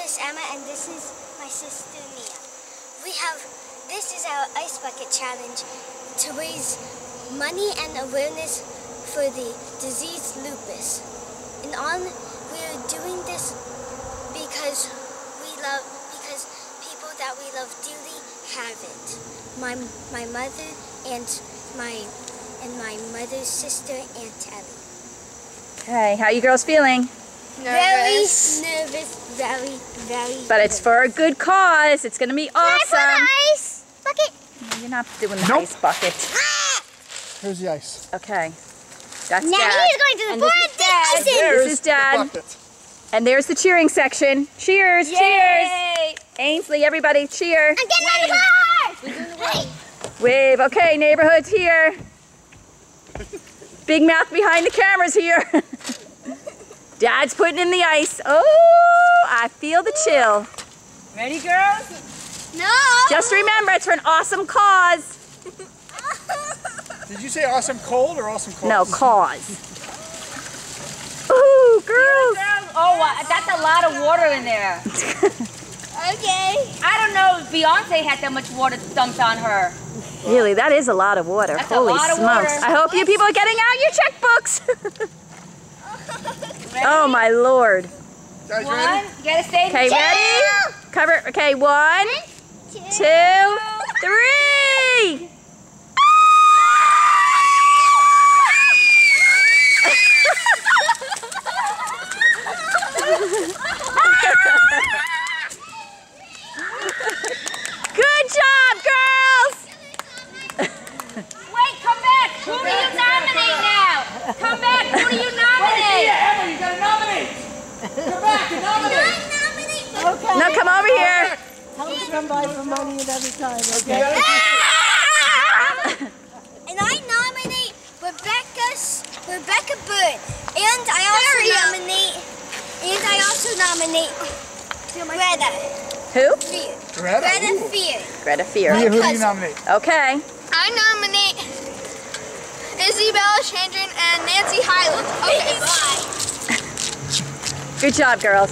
is Emma and this is my sister Mia. This is our Ice Bucket Challenge to raise money and awareness for the disease lupus. And we're doing this because people that we love dearly have it. My mother and my mother's sister, Aunt Ellie. Okay, how you girls feeling? Nervous. Very nervous, very. But it's for a good cause. It's gonna be awesome. Can I put an ice bucket? No, you're not doing the ice bucket. Here's the ice. Okay. That's now Dad. he's going to the board. This is Dad. And there's the cheering section. Cheers, Yay. cheers. Ainsley, everybody, cheer. I'm getting out of the car. Wave. Okay, neighborhood's here. Big mouth behind the cameras here. Dad's putting in the ice. Oh, I feel the chill. Ready, girls? No. Just remember, it's for an awesome cause. Did you say awesome cold or awesome cause? No, cause. Ooh, girls. Oh, that's a lot of water in there. Okay. I don't know if Beyonce had that much water dumped on her. Really, that is a lot of water. That's Holy a lot of smokes. water. I hope you people are getting out your checkbooks. Oh, my Lord. Guys One, ready? you gotta stay. Okay, ready? Cover. Okay, 1, 2, 3. Good job, girls! Wait, come back. Who do you nominate now? Come back. Who do you nominate? Emma, you gotta nominate! Come back and nominate! Okay. No, come over here. Tell us to come by for money and every time, okay? And I nominate Rebecca Bird. And I also nominate Greta. Who? Greta? Greta Ooh. Fear. Greta Fear. Mia, who do you nominate? Okay. I nominate Isabella Chandran and Nancy Highland. Okay, bye. Good job, girls.